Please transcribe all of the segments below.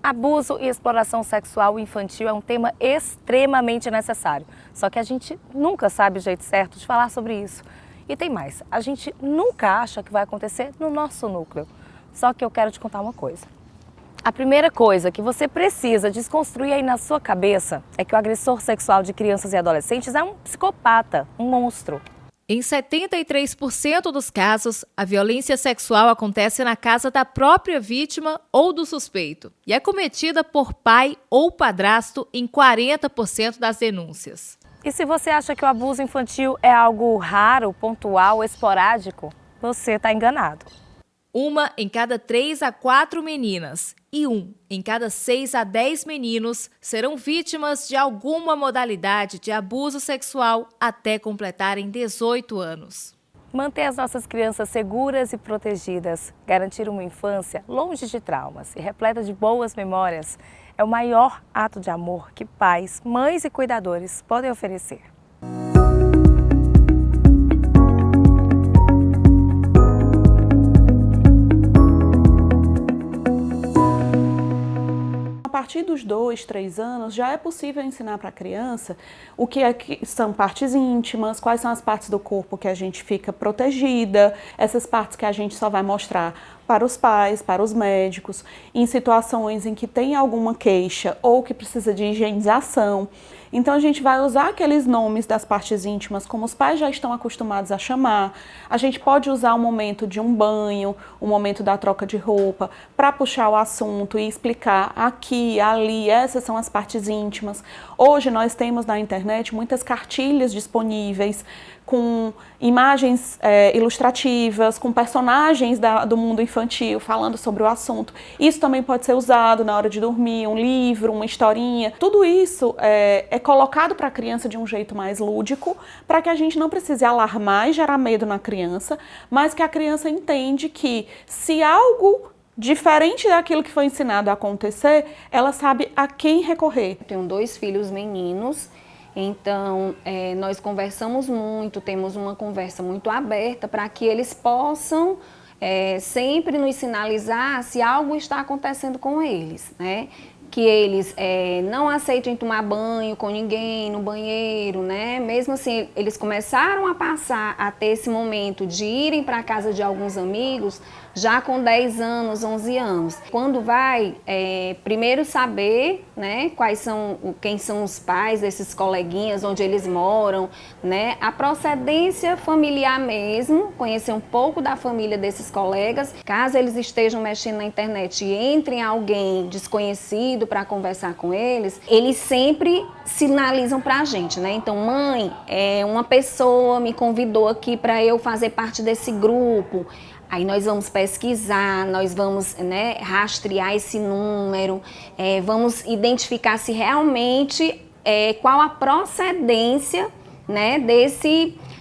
Abuso e exploração sexual infantil é um tema extremamente necessário, só que a gente nunca sabe o jeito certo de falar sobre isso. E tem mais, a gente nunca acha que vai acontecer no nosso núcleo. Só que eu quero te contar uma coisa. A primeira coisa que você precisa desconstruir aí na sua cabeça é que o agressor sexual de crianças e adolescentes é um psicopata, um monstro. Em 73% dos casos, a violência sexual acontece na casa da própria vítima ou do suspeito e é cometida por pai ou padrasto em 40% das denúncias. E se você acha que o abuso infantil é algo raro, pontual, esporádico, você está enganado. 1 em cada 3 a 4 meninas e 1 em cada 6 a 10 meninos serão vítimas de alguma modalidade de abuso sexual até completarem 18 anos. Manter as nossas crianças seguras e protegidas, garantir uma infância longe de traumas e repleta de boas memórias é o maior ato de amor que pais, mães e cuidadores podem oferecer. A partir dos 2, 3 anos, já é possível ensinar para a criança o que são partes íntimas, quais são as partes do corpo que a gente fica protegida, essas partes que a gente só vai mostrar para os pais, para os médicos, em situações em que tem alguma queixa ou que precisa de higienização. Então a gente vai usar aqueles nomes das partes íntimas como os pais já estão acostumados a chamar. A gente pode usar o momento de um banho, o momento da troca de roupa, para puxar o assunto e explicar aqui, ali, essas são as partes íntimas. Hoje nós temos na internet muitas cartilhas disponíveis com imagens ilustrativas, com personagens do mundo infantil falando sobre o assunto. Isso também pode ser usado na hora de dormir, um livro, uma historinha. Tudo isso é colocado para a criança de um jeito mais lúdico, para que a gente não precise alarmar e gerar medo na criança, mas que a criança entende que se algo diferente daquilo que foi ensinado a acontecer, ela sabe a quem recorrer. Eu tenho 2 filhos meninos. Então, nós conversamos muito, temos uma conversa muito aberta para que eles possam sempre nos sinalizar se algo está acontecendo com eles, né? Que eles não aceitem tomar banho com ninguém no banheiro, né? Mesmo assim, eles começaram a passar a ter esse momento de irem para a casa de alguns amigos já com 10 anos, 11 anos. Quando vai, primeiro saber, né, quem são os pais desses coleguinhas, onde eles moram, né? A procedência familiar mesmo, conhecer um pouco da família desses colegas. Caso eles estejam mexendo na internet e entrem alguém desconhecido para conversar com eles sempre sinalizam para a gente, né? Então, mãe, uma pessoa me convidou aqui para eu fazer parte desse grupo. Aí nós vamos pesquisar, nós vamos, né, rastrear esse número, vamos identificar se realmente qual a procedência, né,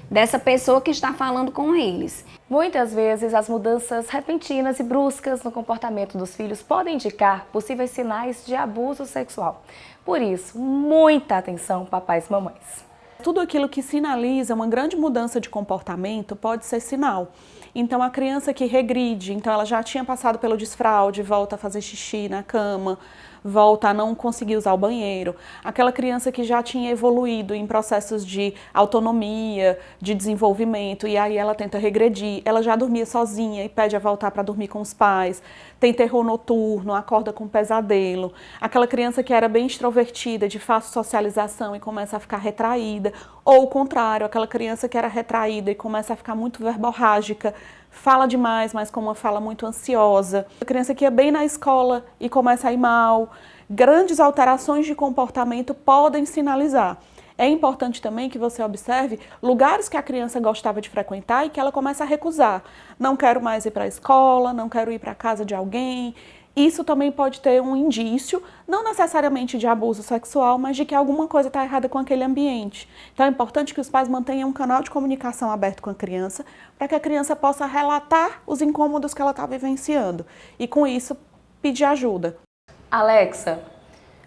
dessa pessoa que está falando com eles. Muitas vezes, as mudanças repentinas e bruscas no comportamento dos filhos podem indicar possíveis sinais de abuso sexual. Por isso, muita atenção, papais e mamães. Tudo aquilo que sinaliza uma grande mudança de comportamento pode ser sinal. Então, a criança que regride, então ela já tinha passado pelo desfraude, volta a fazer xixi na cama, volta a não conseguir usar o banheiro. Aquela criança que já tinha evoluído em processos de autonomia, de desenvolvimento, e aí ela tenta regredir, ela já dormia sozinha e pede a voltar para dormir com os pais, tem terror noturno, acorda com pesadelo. Aquela criança que era bem extrovertida, de fácil socialização e começa a ficar retraída, ou o contrário, aquela criança que era retraída e começa a ficar muito verborrágica, fala demais, mas com uma fala muito ansiosa. A criança que ia bem na escola e começa a ir mal. Grandes alterações de comportamento podem sinalizar. É importante também que você observe lugares que a criança gostava de frequentar e que ela começa a recusar. Não quero mais ir para a escola, não quero ir para a casa de alguém. Isso também pode ter um indício, não necessariamente de abuso sexual, mas de que alguma coisa está errada com aquele ambiente. Então é importante que os pais mantenham um canal de comunicação aberto com a criança, para que a criança possa relatar os incômodos que ela está vivenciando e, com isso, pedir ajuda. Alexa,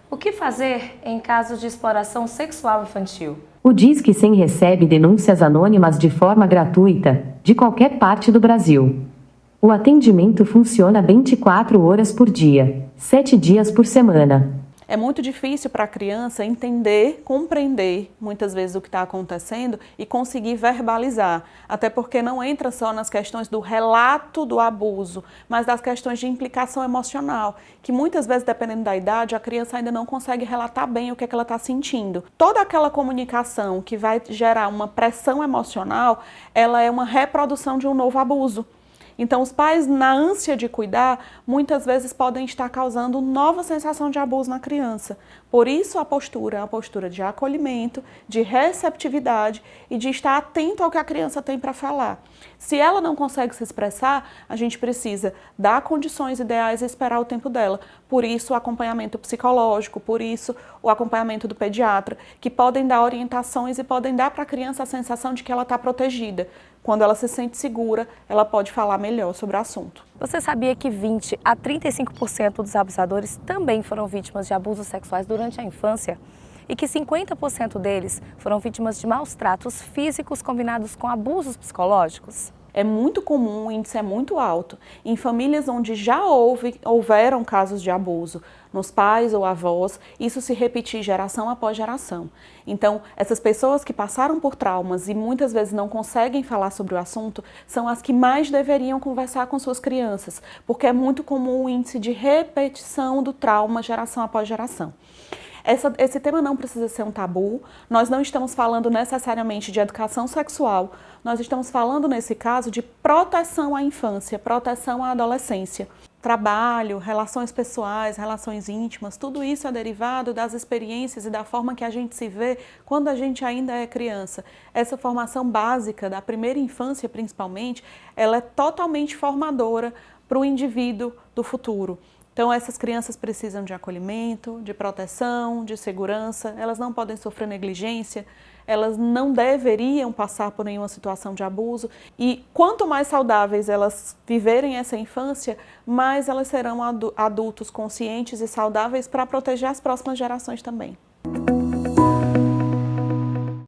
o que fazer em casos de exploração sexual infantil? O Disque 100 recebe denúncias anônimas de forma gratuita, de qualquer parte do Brasil. O atendimento funciona 24 horas por dia, 7 dias por semana. É muito difícil para a criança entender, compreender muitas vezes o que está acontecendo e conseguir verbalizar, até porque não entra só nas questões do relato do abuso, mas das questões de implicação emocional, que muitas vezes, dependendo da idade, a criança ainda não consegue relatar bem o que é que ela está sentindo. Toda aquela comunicação que vai gerar uma pressão emocional, ela é uma reprodução de um novo abuso. Então, os pais, na ânsia de cuidar, muitas vezes podem estar causando nova sensação de abuso na criança. Por isso, a postura é uma postura de acolhimento, de receptividade e de estar atento ao que a criança tem para falar. Se ela não consegue se expressar, a gente precisa dar condições ideais e esperar o tempo dela. Por isso, o acompanhamento psicológico, por isso, o acompanhamento do pediatra, que podem dar orientações e podem dar para a criança a sensação de que ela está protegida. Quando ela se sente segura, ela pode falar melhor sobre o assunto. Você sabia que 20 a 35% dos abusadores também foram vítimas de abusos sexuais durante a infância? E que 50% deles foram vítimas de maus tratos físicos combinados com abusos psicológicos? É muito comum, o índice é muito alto, em famílias onde já houveram casos de abuso, nos pais ou avós, isso se repetir geração após geração. Então, essas pessoas que passaram por traumas e muitas vezes não conseguem falar sobre o assunto, são as que mais deveriam conversar com suas crianças, porque é muito comum o índice de repetição do trauma geração após geração. Esse tema não precisa ser um tabu, nós não estamos falando necessariamente de educação sexual, nós estamos falando nesse caso de proteção à infância, proteção à adolescência. Trabalho, relações pessoais, relações íntimas, tudo isso é derivado das experiências e da forma que a gente se vê quando a gente ainda é criança. Essa formação básica, da primeira infância principalmente, ela é totalmente formadora para o indivíduo do futuro. Então, essas crianças precisam de acolhimento, de proteção, de segurança, elas não podem sofrer negligência, elas não deveriam passar por nenhuma situação de abuso e quanto mais saudáveis elas viverem essa infância, mais elas serão adultos conscientes e saudáveis para proteger as próximas gerações também.